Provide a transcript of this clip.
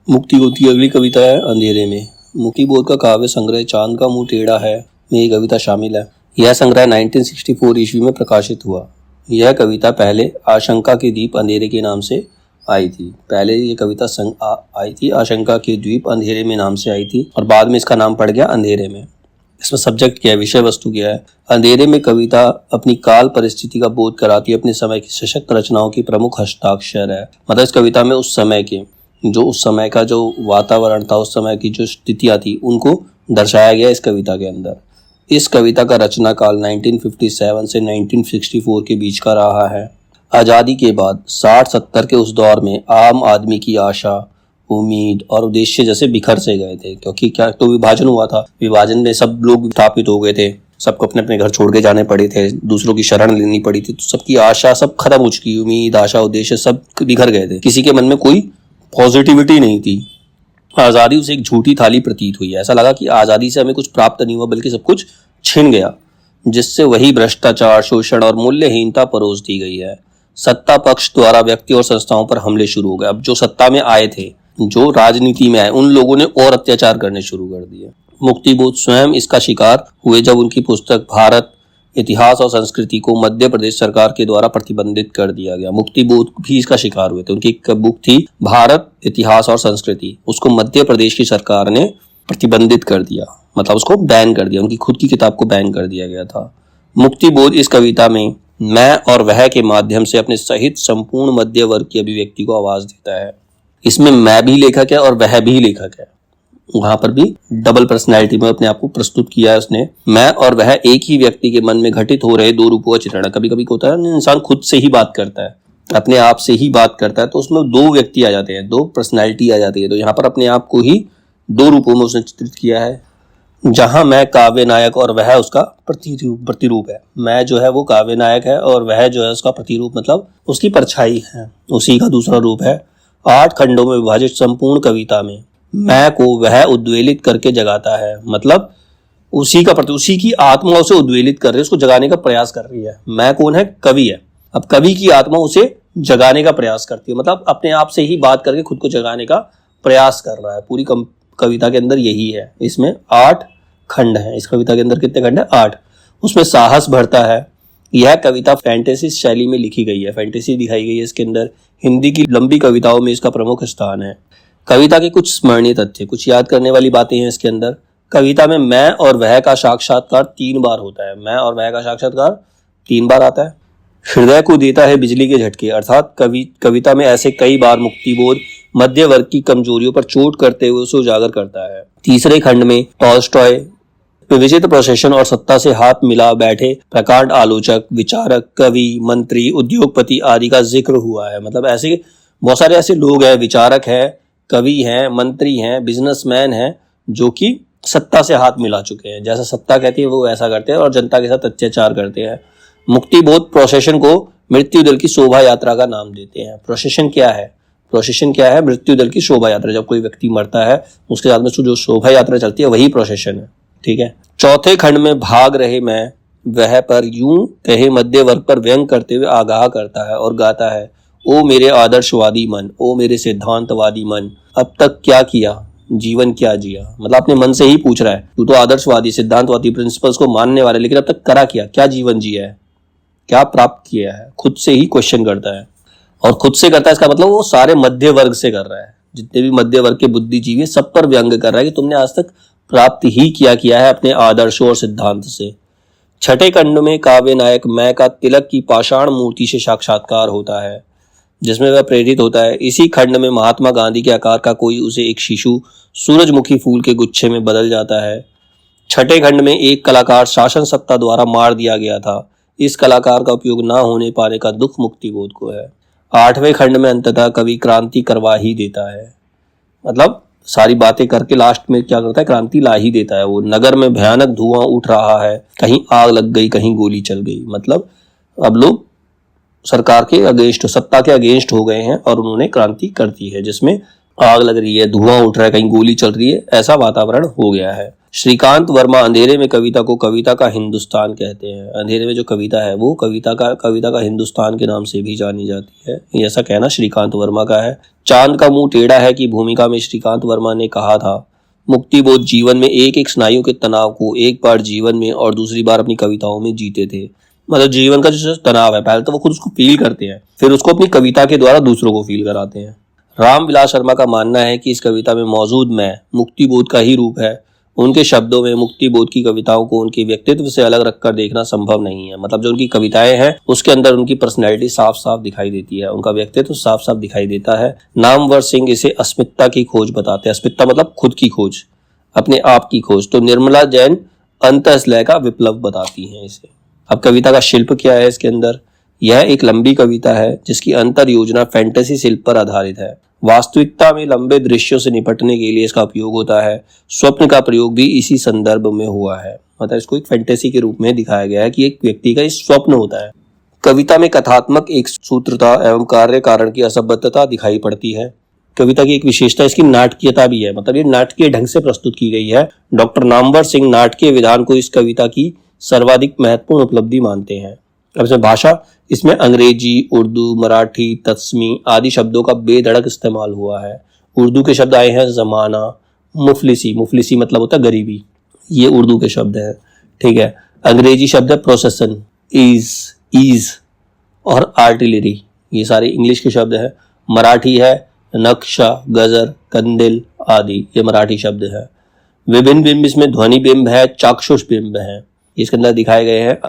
मुक्ति बोध की अगली कविता है अंधेरे में। मुक्ति बोध का काव्य संग्रह चांद का मुंह टेढ़ा है में ये कविता शामिल है। यह संग्रह 1964 ईस्वी में प्रकाशित हुआ। यह कविता पहले आशंका के द्वीप अंधेरे के नाम से आई थी। पहले ये कविता आई थी आशंका के द्वीप अंधेरे में नाम से आई थी और बाद में इसका नाम पड़ गया अंधेरे में। इसमें सब्जेक्ट क्या है, विषय वस्तु क्या है। अंधेरे में कविता अपनी काल परिस्थिति का बोध कराती है, अपने समय की सशक्त रचनाओं की प्रमुख हस्ताक्षर है। मतलब इस कविता में उस समय का जो वातावरण था, उस समय की जो स्थितियां थी, उनको दर्शाया गया इस कविता के अंदर। इस कविता का रचना काल 1957 से 1964 के बीच का रहा है। आज़ादी के बाद 60-70 के उस दौर में आम आदमी की आशा, उम्मीद और उद्देश्य जैसे बिखर से गए थे, क्योंकि क्या तो विभाजन हुआ था। विभाजन में सब लोग विस्थापित हो गए थे, सबको अपने अपने घर छोड़ के जाने पड़े थे, दूसरों की शरण लेनी पड़ी थी, तो सबकी आशा सब खत्म हो चुकी, उम्मीद, आशा, उद्देश्य सब बिखर गए थे। किसी के मन में कोई पॉजिटिविटी नहीं थी। आज़ादी उसे एक झूठी थाली प्रतीत हुई। ऐसा लगा कि आज़ादी से हमें कुछ प्राप्त नहीं हुआ, बल्कि सब कुछ छिन गया, जिससे वही भ्रष्टाचार, शोषण और मूल्यहीनता परोस दी गई है। सत्ता पक्ष द्वारा व्यक्ति और संस्थाओं पर हमले शुरू हो गए। अब जो सत्ता में आए थे, जो राजनीति में आए, उन लोगों ने और अत्याचार करने शुरू कर दिए। मुक्ति बोध स्वयं इसका शिकार हुए जब उनकी पुस्तक भारत इतिहास और संस्कृति को मध्य प्रदेश सरकार के द्वारा प्रतिबंधित कर दिया गया। मुक्ति बोध भी इसका शिकार हुए थे। उनकी एक बुक थी भारत इतिहास और संस्कृति, उसको मध्य प्रदेश की सरकार ने प्रतिबंधित कर दिया, मतलब उसको बैन कर दिया। उनकी खुद की किताब को बैन कर दिया गया था। मुक्ति बोध इस कविता में मैं और वह के माध्यम से अपने सहित संपूर्ण मध्य वर्ग की अभिव्यक्ति को आवाज देता है। इसमें मैं भी लेखक है और वह भी लेखक है। वहां पर भी डबल पर्सनैलिटी में अपने आप को प्रस्तुत किया है उसने। मैं और वह एक ही व्यक्ति के मन में घटित हो रहे दो रूपों का चित्रण। कभी कभी होता है इंसान खुद से ही बात करता है, अपने आप से ही बात करता है, तो उसमें दो व्यक्ति आ जाते हैं, दो पर्सनैलिटी आ जाती है। तो यहाँ पर अपने आप को ही दो रूपों में उसने चित्रित किया है, जहां मैं काव्य नायक और वह उसका प्रतिरूप है। मैं जो है वो काव्य नायक है और वह जो है उसका प्रतिरूप, मतलब उसकी परछाई है, उसी का दूसरा रूप है। 8 खंडों में विभाजित संपूर्ण कविता में मैं को वह उद्वेलित करके जगाता है, मतलब उसी की आत्मा उसे उद्वेलित कर रही है, उसको जगाने का प्रयास कर रही है। मैं कौन है? कवि है। अब कवि की आत्मा उसे जगाने का प्रयास करती है, मतलब अपने आप से ही बात करके खुद को जगाने का प्रयास कर रहा है। पूरी कविता के अंदर यही है। इसमें 8 खंड है। इस कविता के अंदर कितने खंड है? 8। उसमें साहस भरता है। यह कविता फैंटेसी शैली में लिखी गई है, फैंटेसी दिखाई गई है इसके अंदर। हिंदी की लंबी कविताओं में इसका प्रमुख स्थान है। कविता के कुछ स्मरणीय तथ्य, कुछ याद करने वाली बातें हैं इसके अंदर। कविता में मैं और वह का साक्षात्कार 3 बार होता है। मैं और वह का साक्षात्कार 3 बार आता है। हृदय को देता है बिजली के झटके, अर्थात कविता में ऐसे कई बार मुक्ति बोध मध्य वर्ग की कमजोरियों पर चोट करते हुए उसे उजागर करता है। तीसरे खंड में टॉल्स्टॉय, विचित्र प्रोसेशन और सत्ता से हाथ मिला बैठे प्रकांड आलोचक, विचारक, कवि, मंत्री, उद्योगपति आदि का जिक्र हुआ है। मतलब ऐसे बहुत सारे ऐसे लोग हैं, विचारक हैं, कवि हैं, मंत्री हैं, बिजनेसमैन हैं, जो कि सत्ता से हाथ मिला चुके हैं। जैसा सत्ता कहती है वो ऐसा करते हैं और जनता के साथ अत्याचार करते हैं। मुक्ति बोध प्रोसेशन को मृत्यु दल की शोभा यात्रा का नाम देते हैं। प्रोसेशन क्या है? प्रोसेशन क्या है? मृत्यु दल की शोभा यात्रा। जब कोई व्यक्ति मरता है उसके साथ में जो शोभा यात्रा चलती है वही प्रोसेशन है। ठीक है। चौथे खंड में भाग रहे मैं वह पर यूं कहे मध्य वर्ग पर व्यंग करते हुए आगाह करता है और गाता है, ओ मेरे आदर्शवादी मन, ओ मेरे सिद्धांतवादी मन, अब तक क्या किया, जीवन क्या जिया। मतलब अपने मन से ही पूछ रहा है, तू तो आदर्शवादी, सिद्धांतवादी, प्रिंसिपल्स को मानने वाले, लेकिन अब तक करा क्या जीवन जिया है, क्या प्राप्त किया है। खुद से ही क्वेश्चन करता है, और खुद से करता है इसका मतलब वो सारे मध्य वर्ग से कर रहा है। जितने भी मध्य वर्ग के बुद्धिजीवी सब पर व्यंग कर रहा है कि तुमने आज तक प्राप्त ही किया है अपने आदर्शों और सिद्धांत से। छठे खंड में काव्य नायक मैं का तिलक की पाषाण मूर्ति से साक्षात्कार होता है, जिसमें वह प्रेरित होता है। इसी खंड में महात्मा गांधी के आकार का कोई उसे एक शिशु सूरजमुखी फूल के गुच्छे में बदल जाता है। छठे खंड में एक कलाकार शासन सत्ता द्वारा मार दिया गया था। इस कलाकार का उपयोग ना होने पाने का दुख मुक्ति बोध को है। 8वें खंड में अंततः कवि क्रांति करवा ही देता है, मतलब सारी बातें करके लास्ट में क्या करता है? क्रांति ला ही देता है। वो नगर में भयानक धुआं उठ रहा है, कहीं आग लग गई, कहीं गोली चल गई। मतलब अब लोग सरकार के अगेंस्ट, सत्ता के अगेंस्ट हो गए हैं और उन्होंने क्रांति कर दी है, जिसमें आग लग रही है, धुआं उठ रहा है, कहीं गोली चल रही है, ऐसा वातावरण हो गया है। श्रीकांत वर्मा अंधेरे में कविता को कविता का हिंदुस्तान कहते हैं। अंधेरे में जो कविता है वो कविता का हिंदुस्तान के नाम से भी जानी जाती है, ये ऐसा कहना श्रीकांत वर्मा का है। चांद का मुंह टेढ़ा है की भूमिका में श्रीकांत वर्मा ने कहा था, मुक्तिबोध जीवन में एक एक स्नायु के तनाव को एक बार जीवन में और दूसरी बार अपनी कविताओं में जीते थे। मतलब जीवन का जो तनाव है, पहले तो वो खुद उसको फील करते हैं, फिर उसको अपनी कविता के द्वारा दूसरों को फील कराते हैं। रामविलास शर्मा का मानना है कि इस कविता में मौजूद मैं मुक्तिबोध का ही रूप है। उनके शब्दों में मुक्तिबोध की कविताओं को उनके व्यक्तित्व से अलग रखकर देखना संभव नहीं है। मतलब जो उनकी कविताएं हैं उसके अंदर उनकी पर्सनैलिटी साफ साफ दिखाई देती है, उनका व्यक्तित्व साफ साफ दिखाई देता है। नामवर सिंह इसे अस्मिता की खोज बताते हैं। अस्मिता मतलब खुद की खोज, अपने आप की खोज। तो निर्मला जैन अंतःलय का विप्लव बताती हैं इसे। अब कविता का शिल्प क्या है इसके अंदर? यह एक लंबी कविता है जिसकी अंतर योजना फैंटेसी शिल्प पर आधारित है। वास्तविकता में लंबे दृश्यों से निपटने के लिए इसका उपयोग होता है। स्वप्न का प्रयोग भी इसी संदर्भ में हुआ है। मतलब इसको एक फैंटेसी के रूप में दिखाया गया है कि एक व्यक्ति का इस स्वप्न होता है। कविता में कथात्मक एक सूत्रता एवं कार्य कारण की असंबद्धता दिखाई पड़ती है। कविता की एक विशेषता इसकी नाटकीयता भी है। मतलब ये नाटकीय ढंग से प्रस्तुत की गई है। डॉक्टर नामवर सिंह नाटकीय विधान को इस कविता की सर्वाधिक महत्वपूर्ण उपलब्धि मानते हैं। अब इसमें भाषा, इसमें अंग्रेजी, उर्दू, मराठी, तस्मी आदि शब्दों का बेधड़क इस्तेमाल हुआ है। उर्दू के शब्द आए हैं जमाना, मुफलिसी, मुफलिसी मतलब होता है गरीबी, ये उर्दू के शब्द हैं। ठीक है। अंग्रेजी शब्द है प्रोसेसन, ईज और आर्टिलरी, ये सारे इंग्लिश के शब्द हैं। मराठी है नक्शा, गजर, कंदिल आदि, ये मराठी शब्द है। विभिन्न बिंब, इसमें ध्वनि बिंब है, चाक्षुष बिंब है, इसके अंदर दिखाए गए हैं।